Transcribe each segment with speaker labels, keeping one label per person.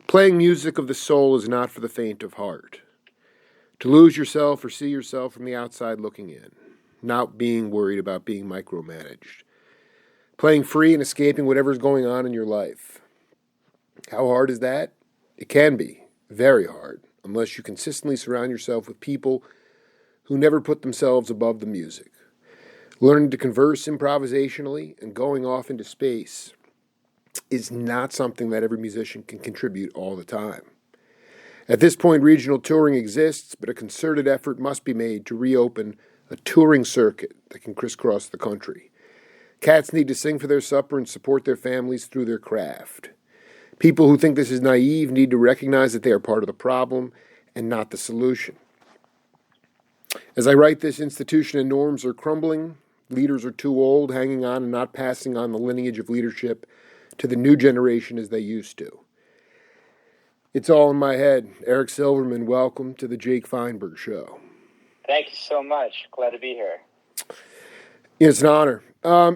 Speaker 1: Playing music of the soul is not for the faint of heart. To lose yourself or see yourself from the outside looking in, not being worried about being micromanaged. Playing free and escaping whatever's going on in your life. How hard is that? It can be very hard, unless you consistently surround yourself with people who never put themselves above the music. Learning to converse improvisationally and going off into space is not something that every musician can contribute all the time. At this point, regional touring exists, but a concerted effort must be made to reopen a touring circuit that can crisscross the country. Cats need to sing for their supper and support their families through their craft. People who think this is naive need to recognize that they are part of the problem and not the solution. As I write this, institution and norms are crumbling. Leaders are too old, hanging on and not passing on the lineage of leadership to the new generation as they used to. It's all in my head. Eric Silverman, welcome to the Jake Feinberg Show.
Speaker 2: Thank you so much. Glad to be here.
Speaker 1: It's an honor. I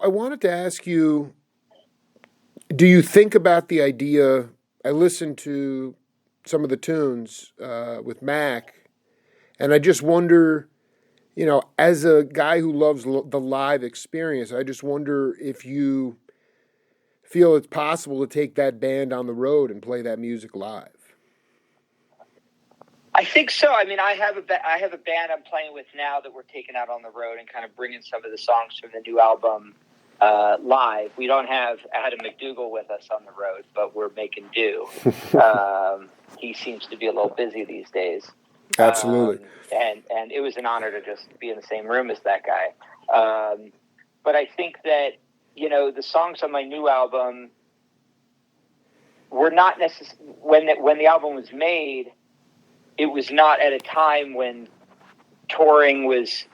Speaker 1: wanted to ask you, do you think about the idea, I listened to some of the tunes with Mac, and I just wonder, as a guy who loves the live experience, I just wonder if you feel it's possible to take that band on the road and play that music live.
Speaker 2: I think so. I mean, I have a band I'm playing with now that we're taking out on the road and kind of bringing some of the songs from the new album live. We don't have Adam McDougall with us on the road, but we're making do. He seems to be a little busy these days.
Speaker 1: Absolutely.
Speaker 2: And it was an honor to just be in the same room as that guy. But I think that, the songs on my new album were not necessarily, when the album was made, it was not at a time when touring was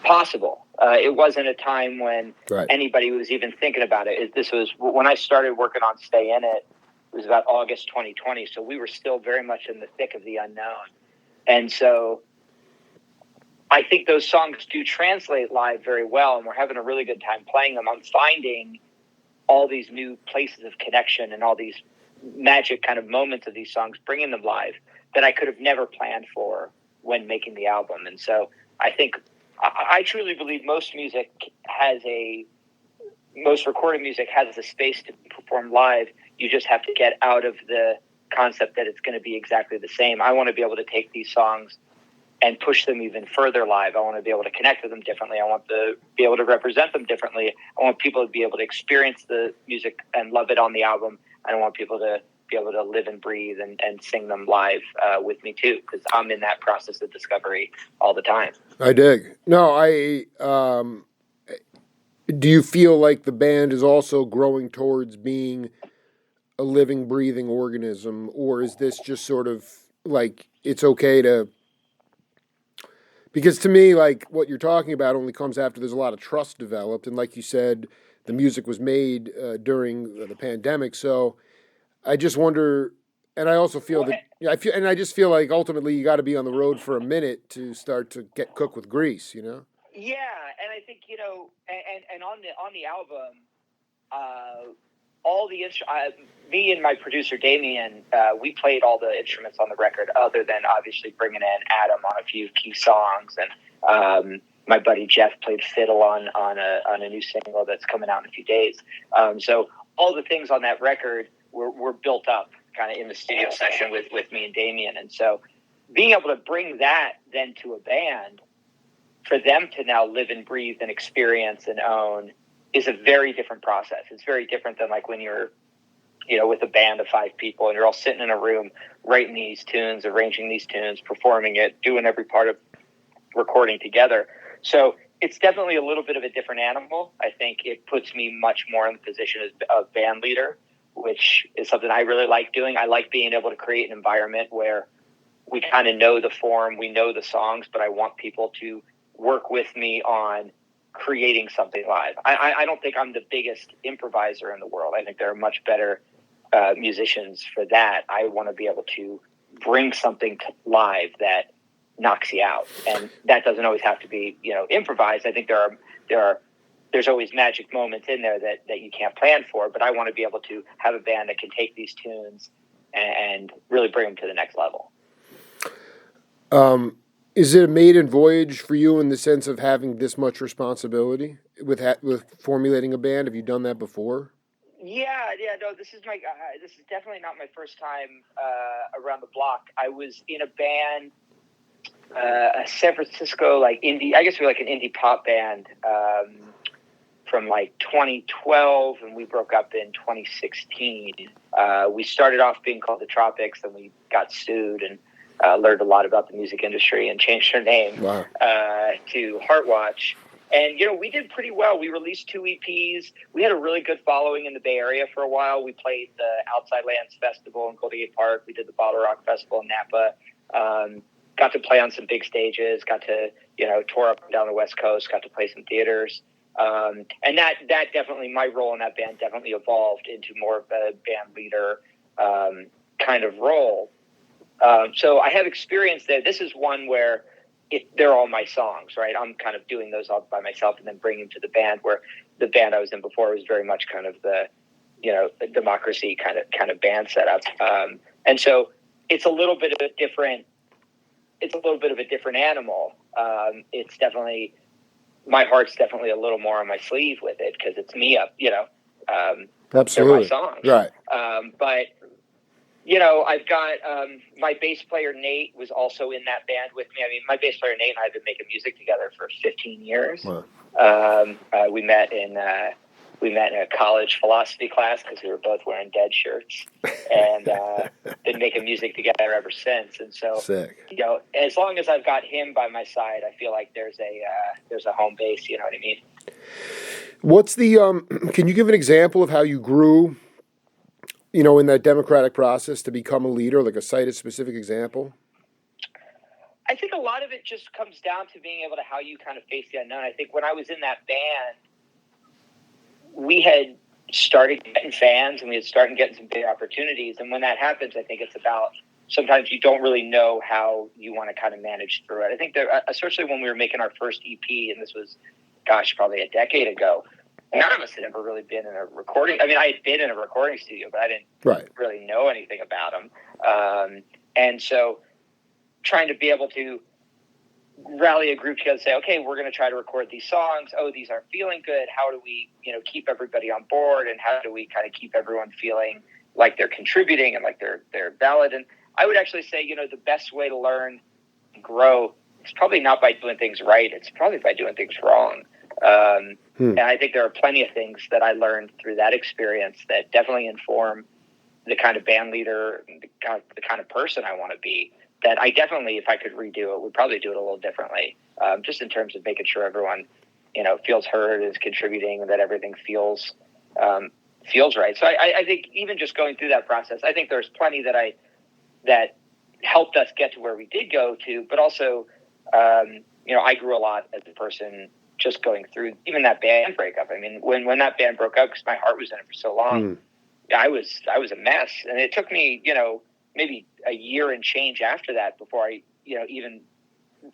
Speaker 2: possible. It wasn't a time when anybody was even thinking about it. This was when I started working on Stay In It. It was about August 2020, so we were still very much in the thick of the unknown. And so I think those songs do translate live very well, and we're having a really good time playing them. I'm finding all these new places of connection and all these magic kind of moments of these songs, bringing them live that I could have never planned for when making the album. And so I think, I truly believe most recorded music has a space to perform live. You just have to get out of the concept that it's going to be exactly the same. I want to be able to take these songs and push them even further live. I want to be able to connect with them differently. I want to be able to represent them differently. I want people to be able to experience the music and love it on the album. I want people to be able to live and breathe and sing them live with me too, because I'm in that process of discovery all the time.
Speaker 1: I dig. No, do you feel like the band is also growing towards being a living, breathing organism, or is this just sort of like it's okay to... Because to me, like, what you're talking about only comes after there's a lot of trust developed. And like you said, the music was made during the pandemic. So I just wonder, and I also feel I just feel like ultimately you got to be on the road for a minute to start to cook with grease,
Speaker 2: Yeah. And I think, and on the album, all the me and my producer Damien, we played all the instruments on the record, other than obviously bringing in Adam on a few key songs, and my buddy Jeff played fiddle on a new single that's coming out in a few days. So all the things on that record were built up kind of in the studio session with me and Damien, and so being able to bring that then to a band for them to now live and breathe and experience and own is a very different process. It's very different than like when you're, with a band of 5 people and you're all sitting in a room writing these tunes, arranging these tunes, performing it, doing every part of recording together. So it's definitely a little bit of a different animal. I think it puts me much more in the position as a band leader, which is something I really like doing. I like being able to create an environment where we kind of know the form, we know the songs, but I want people to work with me on creating something live. I don't think I'm the biggest improviser in the world. I think there are much better musicians for that. I want to be able to bring something to live that knocks you out, and that doesn't always have to be improvised. I think there are there's always magic moments in there that you can't plan for, but I want to be able to have a band that can take these tunes and really bring them to the next level.
Speaker 1: Is it a maiden voyage for you in the sense of having this much responsibility with formulating a band? Have you done that before?
Speaker 2: Yeah, no, this is definitely not my first time around the block. I was in a band, a San Francisco, like indie, I guess we were like an indie pop band, from like 2012, and we broke up in 2016. We started off being called the Tropics, then we got sued and learned a lot about the music industry and changed our name to Heartwatch. And, we did pretty well. We released 2 EPs. We had a really good following in the Bay Area for a while. We played the Outside Lands Festival in Golden Gate Park. We did the Bottle Rock Festival in Napa. Got to play on some big stages, got to, tour up and down the West Coast, got to play some theaters. And that definitely, my role in that band definitely evolved into more of a band leader kind of role. So I have experience there. This is one where they're all my songs, right? I'm kind of doing those all by myself and then bringing them to the band, where the band I was in before was very much kind of the democracy kind of band setup. And so it's a little bit of a different animal. It's definitely, my heart's definitely a little more on my sleeve with it because it's me up,
Speaker 1: Absolutely.
Speaker 2: They're my songs.
Speaker 1: Right.
Speaker 2: But I've got my bass player Nate was also in that band with me. I mean, my bass player Nate and I have been making music together for 15 years.
Speaker 1: Wow.
Speaker 2: We met in a college philosophy class because we were both wearing dead shirts, and been making music together ever since. And so,
Speaker 1: sick.
Speaker 2: As long as I've got him by my side, I feel like there's a home base. You know what I mean?
Speaker 1: What's the can you give an example of how you grew, in that democratic process to become a leader, like a cited specific example?
Speaker 2: I think a lot of it just comes down to being able to how you kind of face the unknown. I think when I was in that band, we had started getting fans and we had started getting some big opportunities. And when that happens, I think it's about, sometimes you don't really know how you want to kind of manage through it. I think that, especially when we were making our first EP, and this was, probably a decade ago, none of us had ever really been in a recording. I mean, I had been in a recording studio, but I didn't really know anything about them. And so trying to be able to rally a group together and say, okay, we're going to try to record these songs. Oh, these aren't feeling good. How do we, keep everybody on board? And how do we kind of keep everyone feeling like they're contributing and like they're valid? And I would actually say, the best way to learn and grow is probably not by doing things right. It's probably by doing things wrong. And I think there are plenty of things that I learned through that experience that definitely inform the kind of band leader, the kind of person I want to be, that I definitely, if I could redo it, would probably do it a little differently, just in terms of making sure everyone, feels heard, is contributing, and that everything feels right. So I think even just going through that process, I think there's plenty that helped us get to where we did go to, but also, I grew a lot as a person just going through even that band breakup. I mean, when that band broke up, because my heart was in it for so long, I was a mess. And it took me, maybe a year and change after that before I, even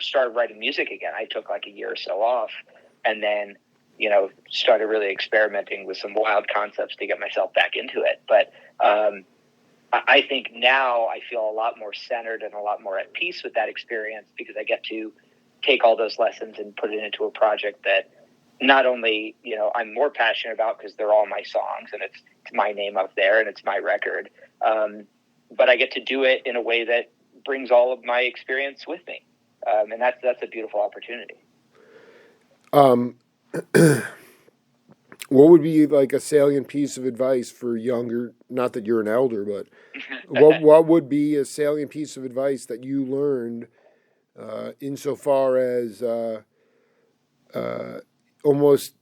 Speaker 2: started writing music again. I took like a year or so off and then, started really experimenting with some wild concepts to get myself back into it. But I think now I feel a lot more centered and a lot more at peace with that experience because I get to take all those lessons and put it into a project that not only, I'm more passionate about because they're all my songs and it's my name up there and it's my record. But I get to do it in a way that brings all of my experience with me. And that's a beautiful opportunity.
Speaker 1: What would be like a salient piece of advice for younger, not that you're an elder, but what would be a salient piece of advice that you learned insofar as almost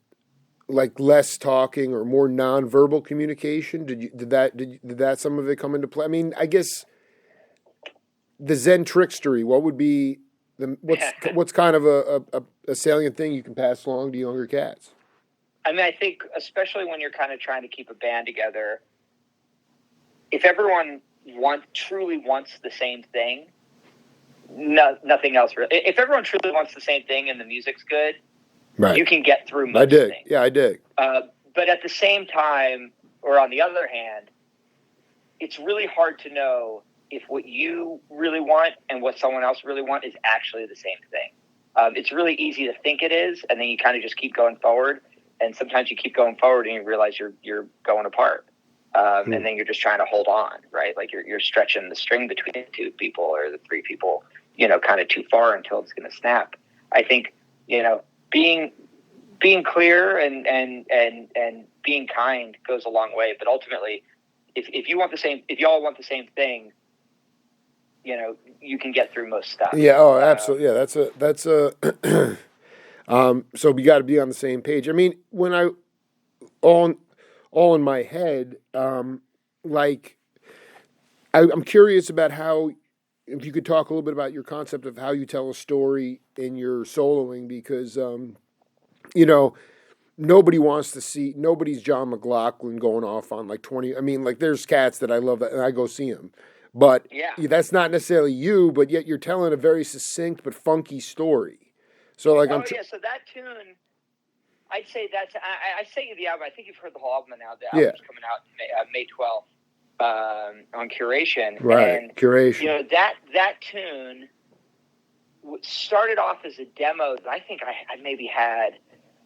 Speaker 1: like less talking or more nonverbal communication? Did that some of it come into play? I mean, I guess the Zen trickstery. What would be what's kind of a salient thing you can pass along to younger cats?
Speaker 2: I mean, I think especially when you're kind of trying to keep a band together, if everyone truly wants the same thing, nothing else really. If everyone truly wants the same thing and the music's good,
Speaker 1: Right.
Speaker 2: you can get through most
Speaker 1: I dig.
Speaker 2: things.
Speaker 1: Yeah, I dig.
Speaker 2: But at the same time, or on the other hand, it's really hard to know if what you really want and what someone else really want is actually the same thing. It's really easy to think it is, and then you kind of just keep going forward. And sometimes you keep going forward and you realize you're going apart. And then you're just trying to hold on, right? Like you're stretching the string between the two people or the three people, kind of too far until it's going to snap. I think, being clear and being kind goes a long way. But ultimately, if you all want the same thing, you can get through most stuff.
Speaker 1: Yeah. Oh, absolutely. Yeah. That's a. So we got to be on the same page. I mean, when I all in my head, like I'm curious about how, if you could talk a little bit about your concept of how you tell a story in your soloing, because nobody's John McLaughlin going off on like 20. I mean, like there's cats that I love and I go see them, but that's not necessarily you. But yet you're telling a very succinct but funky story. So like
Speaker 2: so that tune, I'd say that's I sent you the album. I think you've heard the whole album now. The album's coming out May 12th on Curation.
Speaker 1: Right,
Speaker 2: and,
Speaker 1: Curation.
Speaker 2: That tune started off as a demo that I think I maybe had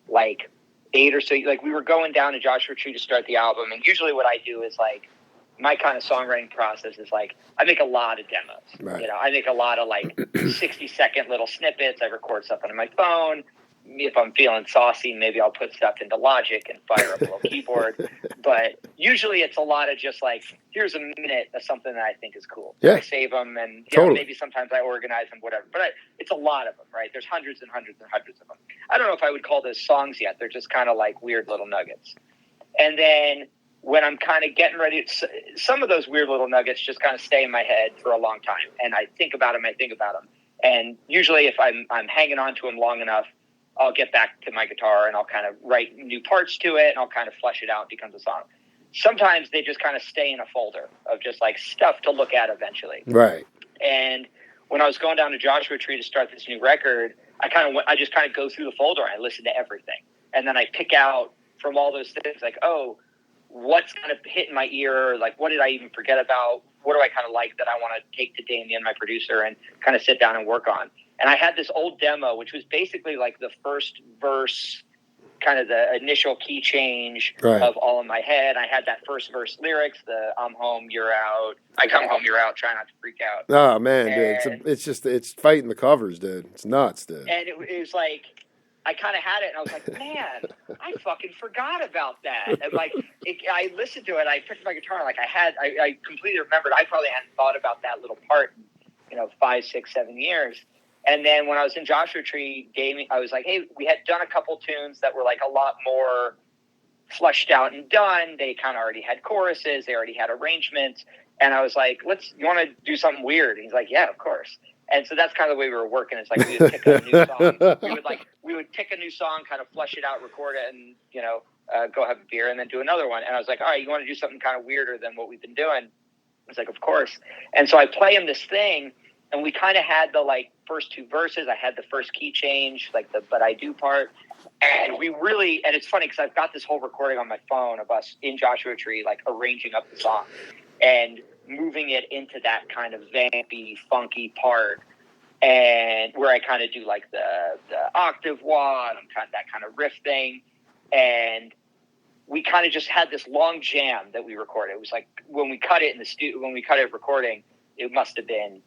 Speaker 2: like 8 or so. Like we were going down to Joshua Tree to start the album, and usually what I do is like my kind of songwriting process is like I make a lot of demos.
Speaker 1: Right.
Speaker 2: I make a lot of like 60-second little snippets. I record stuff on my phone. If I'm feeling saucy, maybe I'll put stuff into Logic and fire up a little keyboard. But usually it's a lot of just like, here's a minute of something that I think is cool.
Speaker 1: Yeah.
Speaker 2: I save them, and
Speaker 1: totally.
Speaker 2: Maybe sometimes I organize them, whatever. But it's a lot of them, right? There's hundreds and hundreds and hundreds of them. I don't know if I would call those songs yet. They're just kind of like weird little nuggets. And then when I'm kind of getting ready, some of those weird little nuggets just kind of stay in my head for a long time. And I think about them. And usually if I'm hanging on to them long enough, I'll get back to my guitar and I'll kind of write new parts to it and I'll kind of flesh it out. It becomes a song. Sometimes they just kind of stay in a folder of just like stuff to look at eventually.
Speaker 1: Right.
Speaker 2: And when I was going down to Joshua Tree to start this new record, I just kind of go through the folder and I listen to everything. And then I pick out from all those things like, oh, what's kind of hitting my ear? Like, what did I even forget about? What do I kind of like that I want to take to Damien, my producer, and kind of sit down and work on? And I had this old demo, which was basically like the first verse, kind of the initial key change of All in My Head. I had that first verse lyrics, the I'm home, you're out. I come home, you're out, try not to freak out.
Speaker 1: Oh, man, dude. It's fighting the covers, dude. It's nuts, dude.
Speaker 2: And it was like, I kind of had it, and I was like, man, I fucking forgot about that. And like, I listened to it, I picked up my guitar, and like I completely remembered. I probably hadn't thought about that little part in, 5, 6, 7 years. And then when I was in Joshua Tree gaming, I was like, hey, we had done a couple tunes that were like a lot more flushed out and done. They kind of already had choruses. They already had arrangements. And I was like, you want to do something weird? And he's like, yeah, of course. And so that's kind of the way we were working. It's like we would pick a new song. We would pick a new song, kind of flush it out, record it, and, go have a beer and then do another one. And I was like, all right, you want to do something kind of weirder than what we've been doing? I was like, of course. And so I play him this thing. And we kind of had the first 2 verses. I had the first key change, like the "But I Do" part. And and it's funny because I've got this whole recording on my phone of us in Joshua Tree, arranging up the song and moving it into that kind of vampy, funky part. And where I kind of do the octave wah, and that kind of riff thing. And we kind of just had this long jam that we recorded. It was like when we cut it in the studio, when we cut it recording, it must have been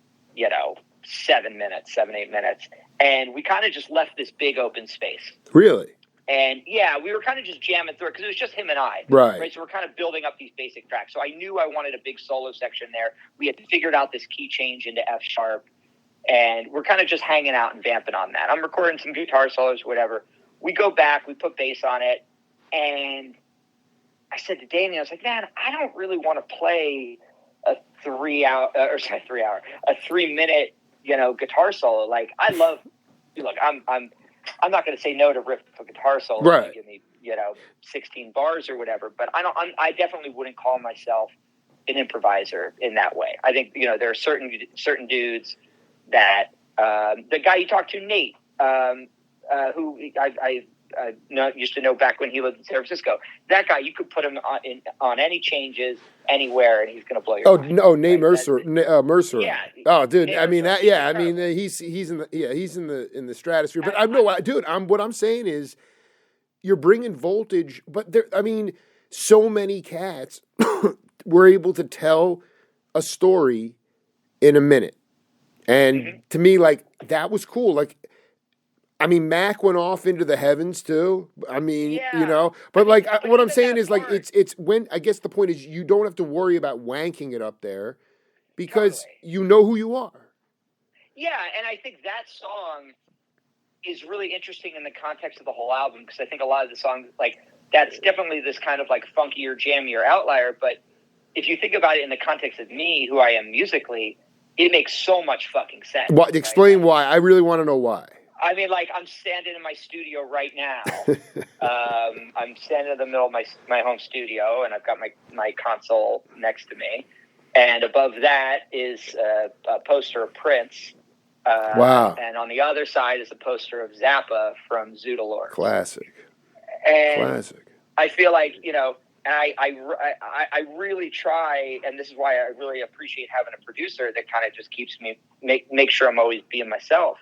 Speaker 2: 7, 8 minutes. And we kind of just left this big open space.
Speaker 1: Really?
Speaker 2: And we were kind of just jamming through it because it was just him and I.
Speaker 1: Right.
Speaker 2: So we're kind of building up these basic tracks. So I knew I wanted a big solo section there. We had figured out this key change into F sharp. And we're kind of just hanging out and vamping on that. I'm recording some guitar solos, whatever. We go back, we put bass on it. And I said to Damien, I was like, man, I don't really want to play a 3 minute, guitar solo. I love, look, I'm not going to say no to riff a guitar solo.
Speaker 1: Right.
Speaker 2: Give me, 16 bars or whatever, but I definitely wouldn't call myself an improviser in that way. I think, there are certain dudes that, the guy you talked to, Nate, who I used to know back when he lived in San Francisco. That guy, you could put him on any changes anywhere, and he's going to blow your mind.
Speaker 1: No, Nate
Speaker 2: right?
Speaker 1: Mercer. Mercer.
Speaker 2: Yeah.
Speaker 1: Oh, dude.
Speaker 2: Nate
Speaker 1: I mean
Speaker 2: Mercer,
Speaker 1: that. Yeah. I
Speaker 2: incredible.
Speaker 1: mean he's in the stratosphere. But I know, dude. What I'm saying is, you're bringing voltage. But there. I mean, so many cats were able to tell a story in a minute, and to me, like, that was cool. Like, I mean, Mac went off into the heavens too. I mean, but what I'm saying is, like, it's when, I guess the point is, you don't have to worry about wanking it up there because you know who you are.
Speaker 2: Yeah, and I think that song is really interesting in the context of the whole album, because I think a lot of the songs, like, that's definitely this kind of like funkier, jammier outlier. But if you think about it in the context of me, who I am musically, it makes so much fucking sense.
Speaker 1: What? Explain why. I really want to know why.
Speaker 2: I mean, like, I'm standing in my studio right now. I'm standing in the middle of my home studio, and I've got my console next to me. And above that is a poster of Prince.
Speaker 1: Wow.
Speaker 2: And on the other side is a poster of Zappa from Zoodalord.
Speaker 1: Classic.
Speaker 2: I feel like, and I really try, and this is why I really appreciate having a producer that kind of just keeps me, make sure I'm always being myself.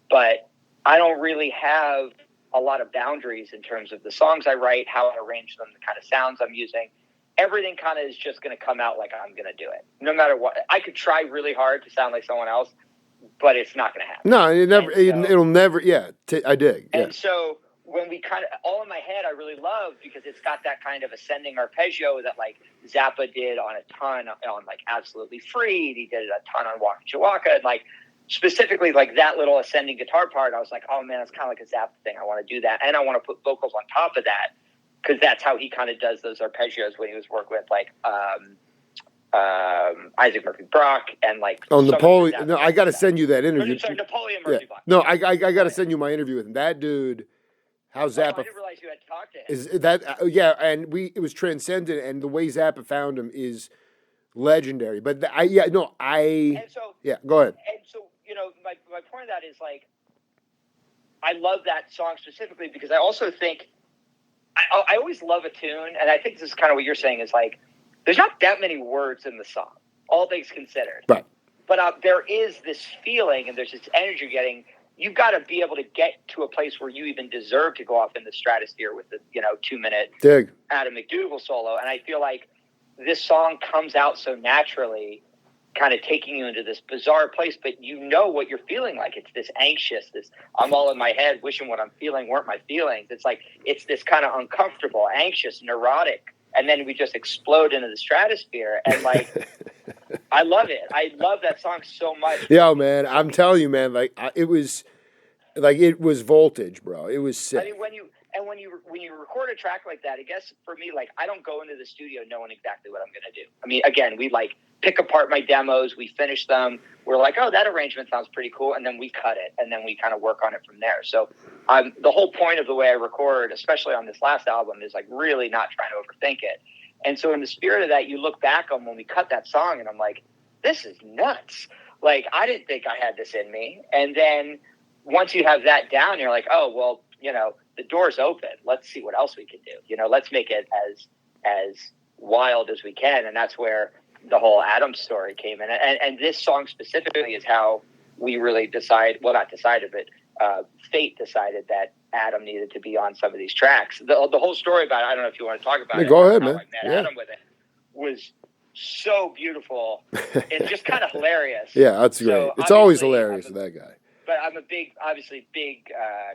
Speaker 2: But I don't really have a lot of boundaries in terms of the songs I write, how I arrange them, the kind of sounds I'm using. Everything kind of is just going to come out like I'm going to do it. No matter what. I could try really hard to sound like someone else, but it's not going to happen.
Speaker 1: No, it'll never, I dig. Yeah.
Speaker 2: And so when we kind of, all in my head, I really love, because it's got that kind of ascending arpeggio that, like, Zappa did on a ton, on, like, Absolutely Free. He did it a ton on Waka Jawaka, and, like, specifically, like, that little ascending guitar part, I was like, oh man, it's kind of like a Zappa thing. I want to do that, and I want to put vocals on top of that, because that's how he kind of does those arpeggios when he was working with, like, Isaac Murphy Brock and, like,
Speaker 1: Napoleon. No, I got to send you that interview.
Speaker 2: Sorry, Napoleon Murphy Brock.
Speaker 1: No, I got to send you my interview with him. That dude. How Zappa?
Speaker 2: I didn't realize you had talked to him.
Speaker 1: Is that and it was transcendent, and the way Zappa found him is legendary. But go ahead.
Speaker 2: And so, my point of that is, like, I love that song specifically because I also think I always love a tune, and I think this is kind of what you're saying is, like, there's not that many words in the song, all things considered.
Speaker 1: Right.
Speaker 2: But there is this feeling, and there's this energy you're getting. You've got to be able to get to a place where you even deserve to go off in the stratosphere with the 2-minute
Speaker 1: dig
Speaker 2: Adam McDougall solo. And I feel like this song comes out so naturally, kind of taking you into this bizarre place, but you know what you're feeling like. It's this anxious, this I'm all in my head, wishing what I'm feeling weren't my feelings. It's like, it's this kind of uncomfortable, anxious, neurotic, and then we just explode into the stratosphere. And, like, I love it. I love that song so much.
Speaker 1: Yo, man, I'm telling you, man, like, it was voltage, bro. It was sick.
Speaker 2: I mean, when you record a track like that, I guess for me, like, I don't go into the studio knowing exactly what I'm going to do. I mean, again, we, like, pick apart my demos, we finish them, we're like, oh, that arrangement sounds pretty cool, and then we cut it, and then we kind of work on it from there. So the whole point of the way I record, especially on this last album, is, like, really not trying to overthink it. And so in the spirit of that, you look back on when we cut that song, and I'm like, this is nuts. Like, I didn't think I had this in me. And then once you have that down, you're like, oh, well, the door's open. Let's see what else we can do. Let's make it as wild as we can. And that's where the whole Adam story came in. And this song specifically is how we really not decided, but fate decided that Adam needed to be on some of these tracks. The whole story about it, I don't know if you want to talk about it.
Speaker 1: Go ahead, man.
Speaker 2: I met Adam with it was so beautiful and just kind of hilarious.
Speaker 1: Yeah, that's great. So it's always hilarious with that guy.
Speaker 2: But I'm a big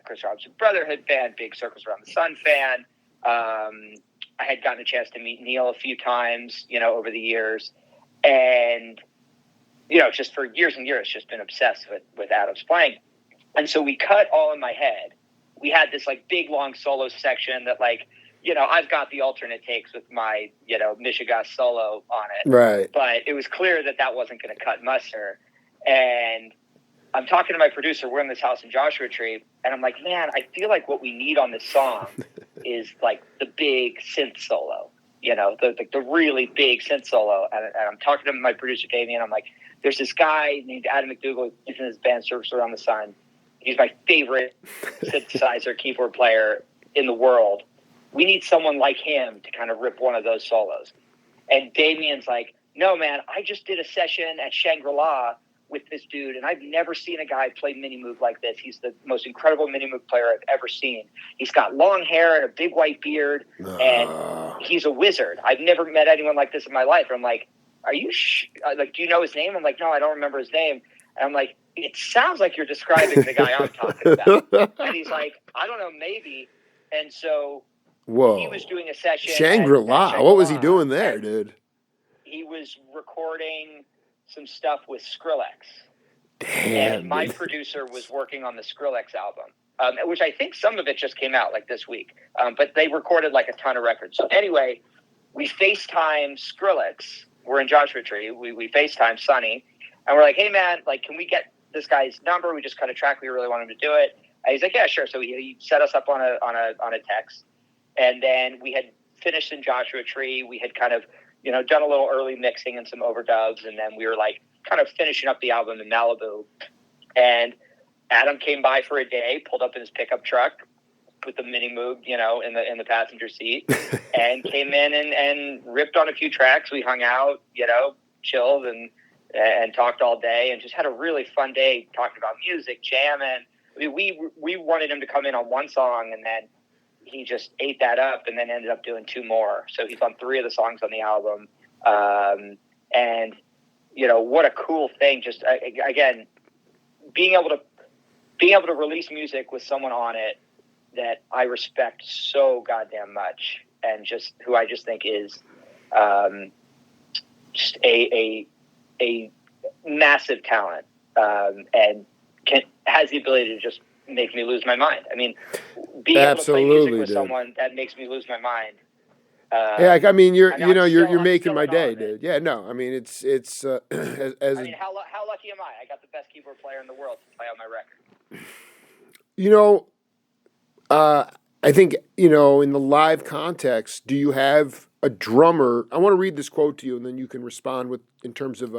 Speaker 2: Chris Robinson Brotherhood fan, big Circles Around the Sun fan. I had gotten a chance to meet Neil a few times, over the years. And, just for years and years, just been obsessed with Adam's playing. And so we cut All in My Head. We had this, like, big, long solo section that, like, I've got the alternate takes with my, Michigan solo on it.
Speaker 1: Right.
Speaker 2: But it was clear that wasn't going to cut muster. And I'm talking to my producer. We're in this house in Joshua Tree. And I'm like, man, I feel like what we need on this song is, like, the big synth solo. The really big synth solo. And I'm talking to my producer, Damien. I'm like, there's this guy named Adam McDougall. He's in his band, Circles Around the Sun. He's my favorite synthesizer keyboard player in the world. We need someone like him to kind of rip one of those solos. And Damien's like, no, man, I just did a session at Shangri-La with this dude, and I've never seen a guy play Minimoog like this. He's the most incredible Minimoog player I've ever seen. He's got long hair and a big white beard, and he's a wizard. I've never met anyone like this in my life. And I'm like, are you like, do you know his name? I'm like, no, I don't remember his name. And I'm like, it sounds like you're describing the guy I'm talking about. And he's like, I don't know, maybe. And so he was doing a session
Speaker 1: Shangri-La.
Speaker 2: at
Speaker 1: What was he doing there, dude?
Speaker 2: He was recording some stuff with Skrillex.
Speaker 1: Damn.
Speaker 2: And my producer was working on the Skrillex album, which I think some of it just came out like this week. But they recorded like a ton of records. So anyway, we FaceTime Skrillex. We're in Joshua Tree. We FaceTime Sonny. And we're like, hey, man, like, can we get this guy's number? We just cut a track. We really want him to do it. And he's like, yeah, sure. So he set us up on a text. And then we had finished in Joshua Tree. We had kind of, done a little early mixing and some overdubs. And then we were like kind of finishing up the album in Malibu. And Adam came by for a day, pulled up in his pickup truck with the Minimoog, in the passenger seat, and came in and ripped on a few tracks. We hung out, chilled and talked all day and just had a really fun day talking about music, jamming. I mean, we wanted him to come in on one song, and then he just ate that up and then ended up doing two more. So he's on 3 of the songs on the album. And, what a cool thing. Just, again, being able to release music with someone on it that I respect so goddamn much, and just who I just think is just a massive talent, and has the ability to just make me lose my mind. I mean, being able to play music with someone that makes me lose my mind.
Speaker 1: Yeah, I mean, you're making my day, dude. Yeah, no, I mean, it's I mean,
Speaker 2: how lucky am I? I got the best keyboard player in the world to play on my record.
Speaker 1: I think, in the live context, do you have a drummer? I want to read this quote to you, and then you can respond in terms of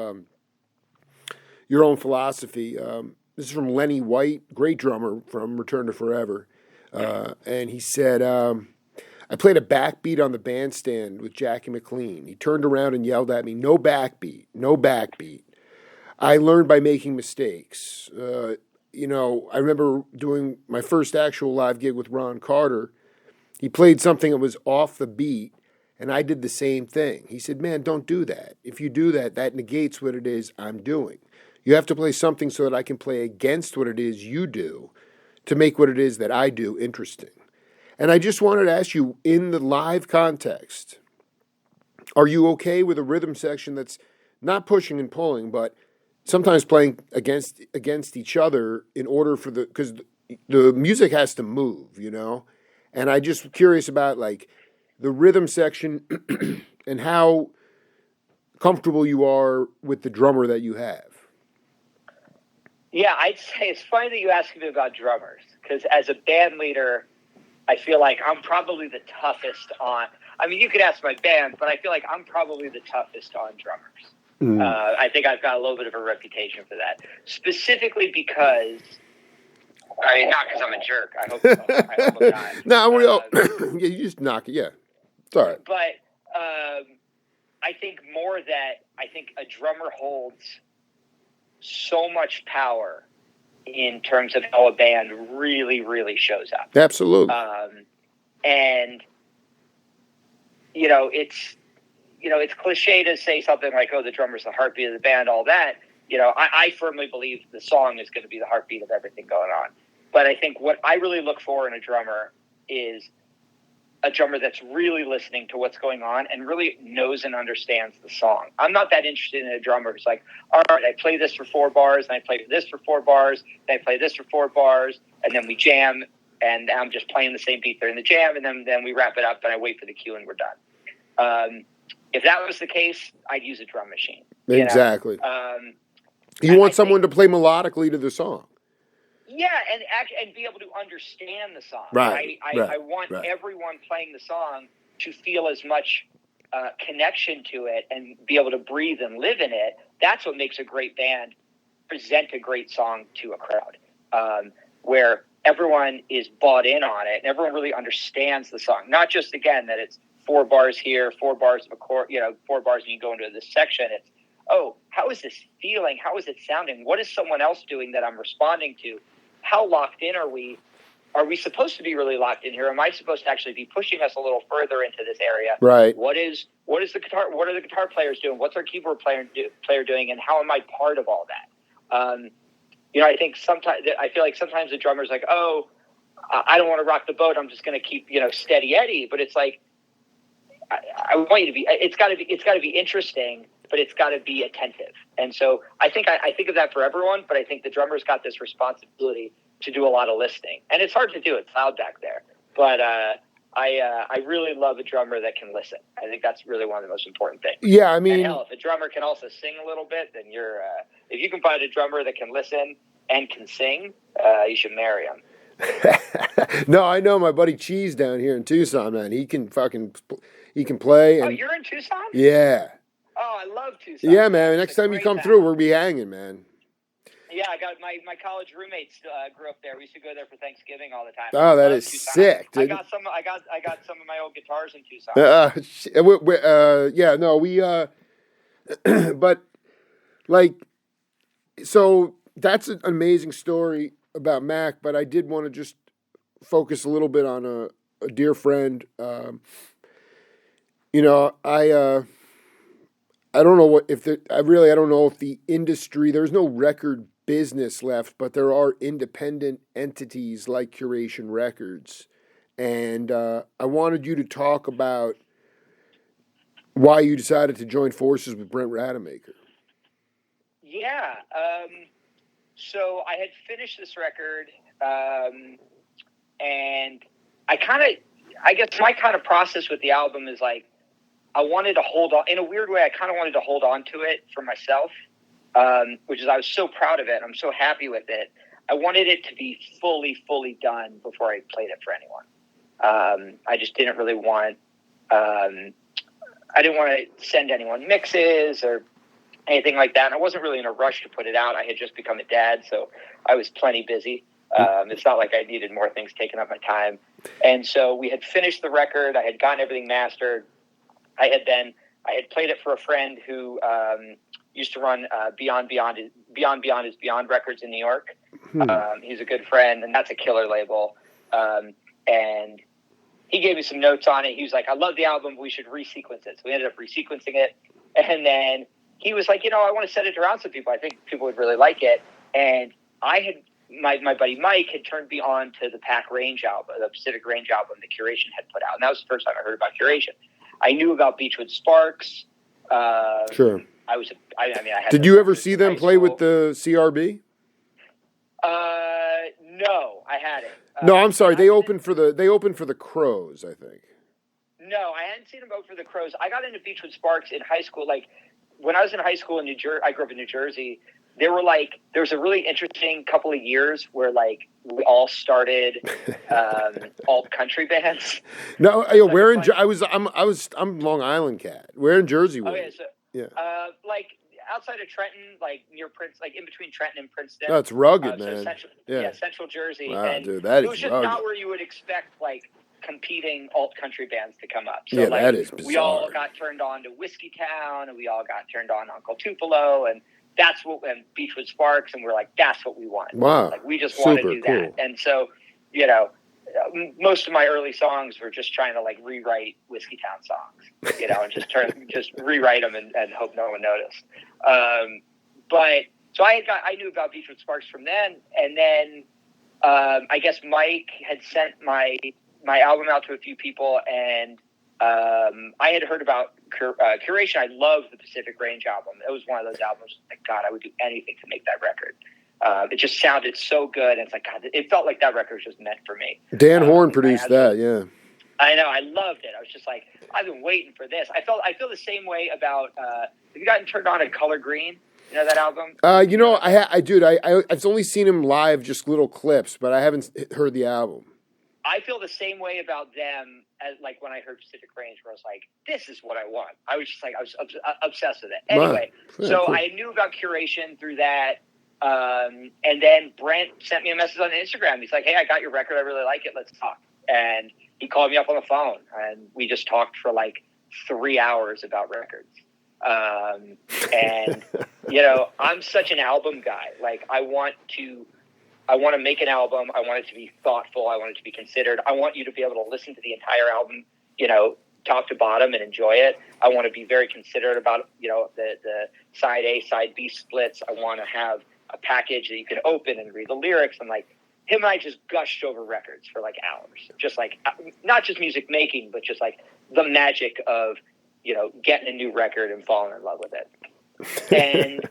Speaker 1: your own philosophy. This is from Lenny White, great drummer from Return to Forever. And he said, I played a backbeat on the bandstand with Jackie McLean. He turned around and yelled at me, no backbeat, no backbeat. I learned by making mistakes. I remember doing my first actual live gig with Ron Carter. He played something that was off the beat, and I did the same thing. He said, man, don't do that. If you do that, that negates what it is I'm doing. You have to play something so that I can play against what it is you do to make what it is that I do interesting. And I just wanted to ask you, in the live context, are you okay with a rhythm section that's not pushing and pulling, but sometimes playing against each other in order for because the music has to move, And I just curious about like the rhythm section and how comfortable you are with the drummer that you have.
Speaker 2: Yeah, I'd say it's funny that you ask me about drummers, because as a band leader, I feel like I'm probably the toughest on. I mean, you could ask my band, but I feel like I'm probably the toughest on drummers. I think I've got a little bit of a reputation for that, specifically because, I mean, not because I'm a jerk. I hope I'm not.
Speaker 1: No, yeah, you just knock it. Yeah, it's all right.
Speaker 2: But I think a drummer holds so much power in terms of how a band really, really shows up.
Speaker 1: Absolutely.
Speaker 2: And it's cliche to say something like, oh, the drummer's the heartbeat of the band, all that. I firmly believe the song is going to be the heartbeat of everything going on. But I think what I really look for in a drummer is a drummer that's really listening to what's going on and really knows and understands the song. I'm not that interested in a drummer who's like, all right, I play this for 4 bars, and I play this for 4 bars, and I play this for 4 bars, and then we jam, and I'm just playing the same beat during the jam, and then we wrap it up, and I wait for the cue, and we're done. If that was the case, I'd use a drum machine.
Speaker 1: Exactly. You want someone to play melodically to the song.
Speaker 2: Yeah, and be able to understand the song.
Speaker 1: Right.
Speaker 2: I want everyone playing the song to feel as much connection to it and be able to breathe and live in it. That's what makes a great band present a great song to a crowd. where everyone is bought in on it and everyone really understands the song. Not just, again, that it's 4 bars here, 4 bars of a chord, 4 bars and you go into this section. It's, oh, how is this feeling? How is it sounding? What is someone else doing that I'm responding to? How locked in are we? Are we supposed to be really locked in here? Am I supposed to actually be pushing us a little further into this area?
Speaker 1: Right.
Speaker 2: What are the guitar players doing? What's our keyboard player doing? And how am I part of all that? I feel like sometimes the drummer's like, oh, I don't want to rock the boat. I'm just going to keep, steady Eddie. But it's like, I want you to be. It's got to be interesting, but it's got to be attentive. And so I think of that for everyone. But I think the drummer's got this responsibility to do a lot of listening, and it's hard to do. It's loud back there, but I really love a drummer that can listen. I think that's really one of the most important things.
Speaker 1: Yeah, I mean,
Speaker 2: and hell, if a drummer can also sing a little bit, then you're. If you can find a drummer that can listen and can sing, you should marry him.
Speaker 1: No, I know my buddy Cheese down here in Tucson, man. He can play. And,
Speaker 2: oh, you're in Tucson?
Speaker 1: Yeah.
Speaker 2: Oh, I love Tucson.
Speaker 1: Yeah, man. Next time you come through, we'll be hanging, man.
Speaker 2: Yeah, I got my college roommates grew up there. We used to go there for Thanksgiving all the time.
Speaker 1: Oh, that is sick, dude.
Speaker 2: I got some of my old guitars in Tucson.
Speaker 1: But like, so that's an amazing story about Mac. But I did want to just focus a little bit on a dear friend. I don't know I don't know if the industry, there's no record business left, but there are independent entities like Curation Records. And I wanted you to talk about why you decided to join forces with Brent Rademacher.
Speaker 2: Yeah. So I had finished this record, and I guess my kind of process with the album is like, I wanted to hold on, in a weird way, I kind of wanted to hold on to it for myself, which is I was so proud of it. I'm so happy with it. I wanted it to be fully done before I played it for anyone. I just didn't really want, I didn't want to send anyone mixes or anything like that. And I wasn't really in a rush to put it out. I had just become a dad, so I was plenty busy. It's not like I needed more things taking up my time. And so we had finished the record. I had gotten everything mastered. I had played it for a friend who used to run Beyond is Beyond Records in New York. He's a good friend, and that's a killer label. And he gave me some notes on it. He was like, I love the album. We should resequence it. So we ended up resequencing it. And then he was like, I want to send it around to people. I think people would really like it. And my buddy Mike had turned me on to the Pac Range album, the Pacific Range album that Curation had put out. And that was the first time I heard about Curation. I knew about Beachwood Sparks.
Speaker 1: Sure.
Speaker 2: I had.
Speaker 1: Did you ever see them play with the CRB?
Speaker 2: No, I hadn't.
Speaker 1: No, I'm sorry. They opened for the Crows, I think.
Speaker 2: No, I hadn't seen them open for the Crows. I got into Beachwood Sparks in high school. Like when I was in high school in New Jersey, I grew up in New Jersey. There was a really interesting couple of years where like we all started alt country bands.
Speaker 1: No, I'm Long Island cat. Where in Jersey were you?
Speaker 2: Yeah. Like outside of Trenton, like near Princeton, like in between Trenton and Princeton.
Speaker 1: No, it's rugged, man.
Speaker 2: So Central Jersey.
Speaker 1: Wow,
Speaker 2: and
Speaker 1: dude, that is rugged.
Speaker 2: It was just not where you would expect like competing alt country bands to come up. So
Speaker 1: yeah, that is bizarre.
Speaker 2: We all got turned on to Whiskey Town, and we all got turned on Uncle Tupelo, and Beachwood Sparks, and we're like, that's what we want.
Speaker 1: Wow.
Speaker 2: Like we just want to do that. And so, most of my early songs were just trying to like rewrite Whiskey Town songs, and just rewrite them and hope no one noticed. But so I knew about Beachwood Sparks from then, and then I guess Mike had sent my album out to a few people, and I had heard about Curation. I love the Pacific Range album. It was one of those albums, like, God, I would do anything to make that record. It just sounded so good. And it's like, God, it felt like that record was just meant for me.
Speaker 1: Dan Horn produced that, yeah.
Speaker 2: I know. I loved it. I was just like, I've been waiting for this. I feel the same way about, have you gotten turned on to Color Green? You know that album?
Speaker 1: I've only seen him live, just little clips, but I haven't heard the album.
Speaker 2: I feel the same way about them as like when I heard Pacific Range, where I was like, this is what I want. I was just like, I was obsessed with it. Anyway,
Speaker 1: wow.
Speaker 2: so
Speaker 1: cool.
Speaker 2: I knew about Curation through that. And then Brent sent me a message on Instagram. He's like, "Hey, I got your record. I really like it. Let's talk." And he called me up on the phone, and we just talked for like 3 hours about records. And I'm such an album guy. Like, I want to make an album. I want it to be thoughtful. I want it to be considered. I want you to be able to listen to the entire album, top to bottom, and enjoy it. I want to be very considerate about, the side A, side B splits. I want to have a package that you can open and read the lyrics. And like, him and I just gushed over records for like hours. Just like, not just music making, but just like the magic of, getting a new record and falling in love with it. And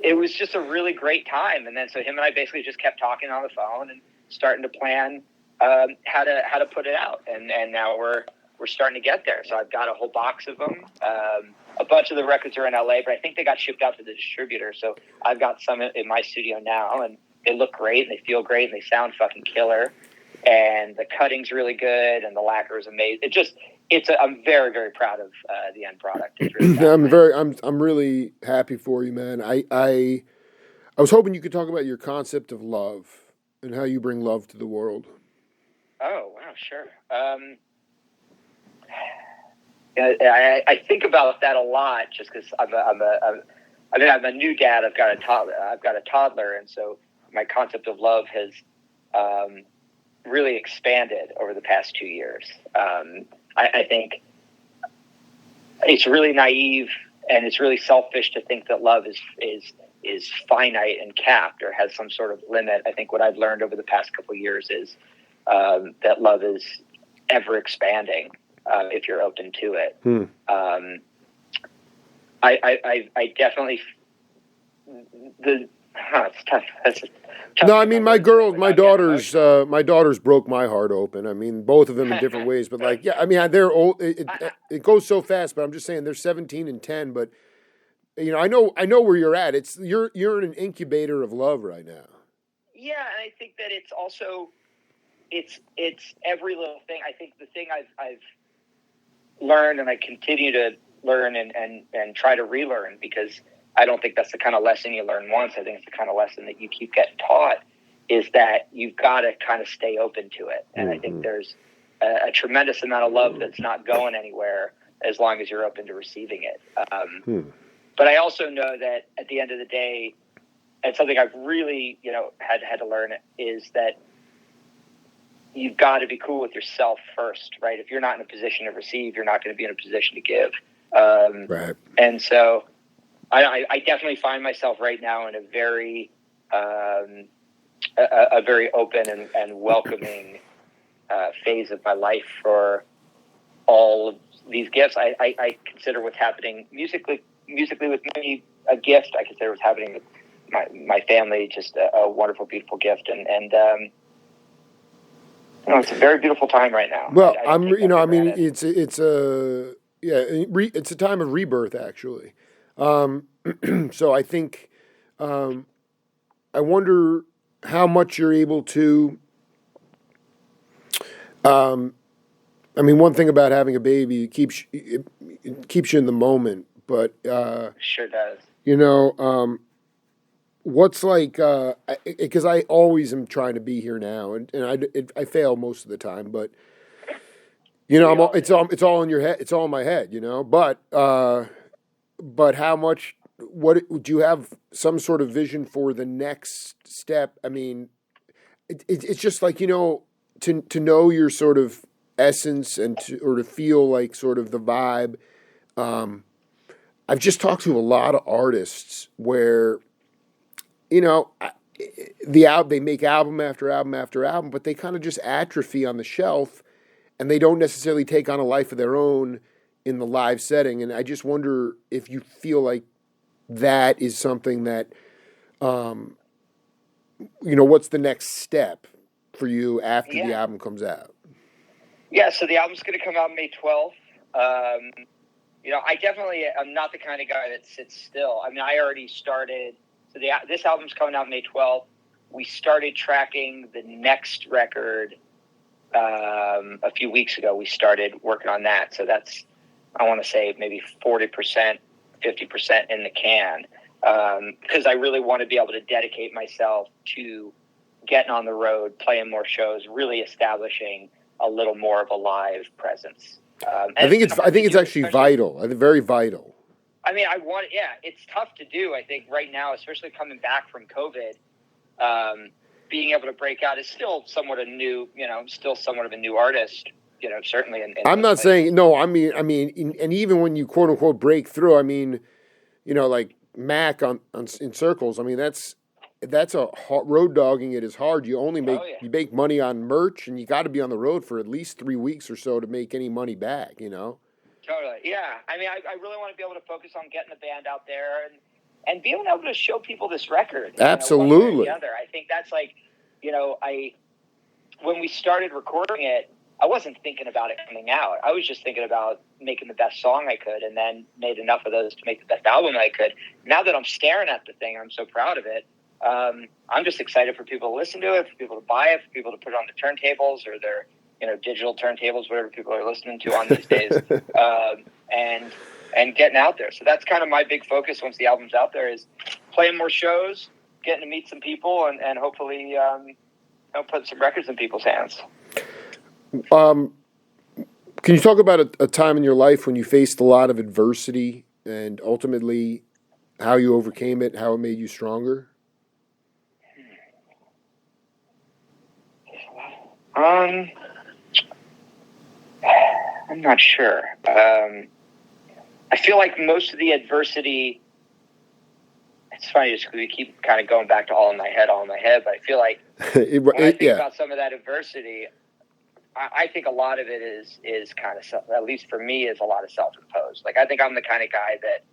Speaker 2: it was just a really great time. And then so him and I basically just kept talking on the phone and starting to plan how to put it out. And now we're starting to get there. So I've got a whole box of them. A bunch of the records are in LA, but I think they got shipped out to the distributor. So I've got some in my studio now, and they look great, and they feel great, and they sound fucking killer. And the cutting's really good, and the lacquer is amazing. I'm very, very proud of the end product. It's really
Speaker 1: I'm really happy for you, man. I was hoping you could talk about your concept of love and how you bring love to the world.
Speaker 2: Oh, wow, sure. I think about that a lot, just because I'm a new dad. I've got a toddler, and so my concept of love has really expanded over the past 2 years. I think it's really naive and it's really selfish to think that love is finite and capped or has some sort of limit. I think what I've learned over the past couple of years is that love is ever expanding if you're open to it. I definitely it's tough.
Speaker 1: No, I mean, my daughters broke my heart open. I mean, both of them in different ways, but like, yeah, I mean, they're old. It goes so fast, but I'm just saying they're 17 and 10. But I know where you're at. You're in an incubator of love right now.
Speaker 2: Yeah, and I think that it's also it's every little thing. I think the thing I've learned, and I continue to learn and try to relearn, because I don't think that's the kind of lesson you learn once. I think it's the kind of lesson that you keep getting taught, is that you've got to kind of stay open to it. And I think there's a tremendous amount of love that's not going anywhere as long as you're open to receiving it. But I also know that at the end of the day, and something I've really, had to learn, is that you've got to be cool with yourself first, right? If you're not in a position to receive, you're not going to be in a position to give.
Speaker 1: Right.
Speaker 2: And so I definitely find myself right now in a very open and welcoming phase of my life for all of these gifts. I consider what's happening musically with me a gift. I consider what's happening with my family just a wonderful, beautiful gift. And it's a very beautiful time right now.
Speaker 1: Well, it's a time of rebirth, actually. So I think, I wonder how much you're able to, one thing about having a baby, it keeps you in the moment, but,
Speaker 2: sure does.
Speaker 1: What's like, because I always am trying to be here now, and I fail most of the time, but it's all in your head. It's all in my head, but how much, what do you have some sort of vision for the next step? I mean, it's just like, to know your sort of essence and to feel like sort of the vibe. I've just talked to a lot of artists where, they make album after album after album, but they kind of just atrophy on the shelf, and they don't necessarily take on a life of their own in the live setting. And I just wonder if you feel like that is something that, what's the next step for you after the album comes out?
Speaker 2: Yeah, so the album's going to come out May 12th. I definitely am not the kind of guy that sits still. I mean, I already started. So this album's coming out May 12th. We started tracking the next record a few weeks ago. We started working on that. So that's, I want to say, maybe 40%, 50% in the can. because I really want to be able to dedicate myself to getting on the road, playing more shows, really establishing a little more of a live presence.
Speaker 1: I think it's actually vital. I think very vital.
Speaker 2: I mean, it's tough to do. I think right now, especially coming back from COVID, being able to break out is still somewhat of a new artist. Certainly.
Speaker 1: I'm not saying no. I mean, and even when you quote unquote break through, I mean, like Mac in circles. I mean, that's a road dogging. It is hard. You only you make money on merch, and you got to be on the road for at least 3 weeks or so to make any money back.
Speaker 2: Totally. Yeah. I mean, I really want to be able to focus on getting the band out there and being able to show people this record.
Speaker 1: Absolutely.
Speaker 2: One way or the other. I think that's like, when we started recording it, I wasn't thinking about it coming out. I was just thinking about making the best song I could, and then made enough of those to make the best album I could. Now that I'm staring at the thing, I'm so proud of it. I'm just excited for people to listen to it, for people to buy it, for people to put it on the turntables or their, digital turntables, whatever people are listening to on these days, and getting out there. So that's kind of my big focus once the album's out there, is playing more shows, getting to meet some people, and hopefully put some records in people's hands.
Speaker 1: Can you talk about a time in your life when you faced a lot of adversity and ultimately how you overcame it, how it made you stronger?
Speaker 2: I'm not sure. I feel like most of the adversity, it's funny just because we keep kind of going back to all in my head, but I feel like when I think about some of that adversity, I think a lot of it is kind of, at least for me, is a lot of self-imposed. Like, I think I'm the kind of guy that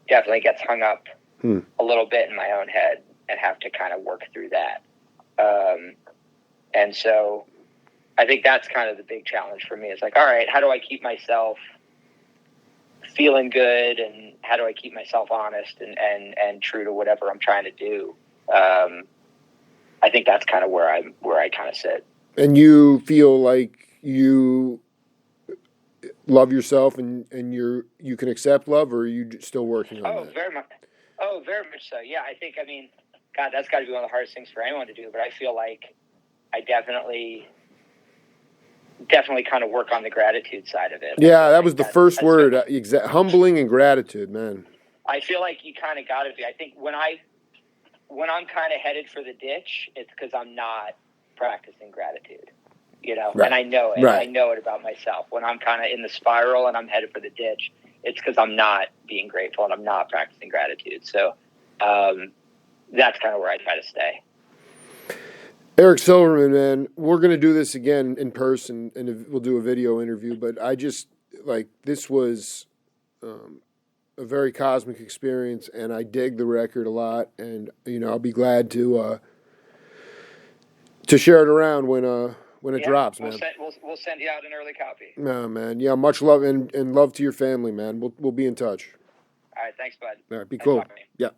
Speaker 2: definitely gets hung up a little bit in my own head and have to kind of work through that. And so I think that's kind of the big challenge for me. It's like, all right, how do I keep myself feeling good, and how do I keep myself honest and true to whatever I'm trying to do? I think that's kind of where I kind of sit.
Speaker 1: And you feel like you love yourself and you can accept love, or are you still working on that?
Speaker 2: Very much. Oh, very much so. Yeah, I think, God, that's got to be one of the hardest things for anyone to do. But I feel like I definitely kind of work on the gratitude side of it.
Speaker 1: Yeah, that was the first word. Humbling and gratitude, man.
Speaker 2: I feel like you kind of got to be. I think when I'm kind of headed for the ditch, it's because I'm not practicing gratitude, right. And I know it. Right. I know it about myself. When I'm kind of in the spiral and I'm headed for the ditch, it's because I'm not being grateful and I'm not practicing gratitude. So that's kind of where I try to stay.
Speaker 1: Eric Silverman, man, we're going to do this again in person, and we'll do a video interview, but I just, this was a very cosmic experience, and I dig the record a lot, and, I'll be glad to share it around when it drops, man.
Speaker 2: We'll send you out an early copy.
Speaker 1: No, man. Yeah, much love and love to your family, man. We'll be in touch.
Speaker 2: All right, thanks, bud.
Speaker 1: All right, be cool. Yeah.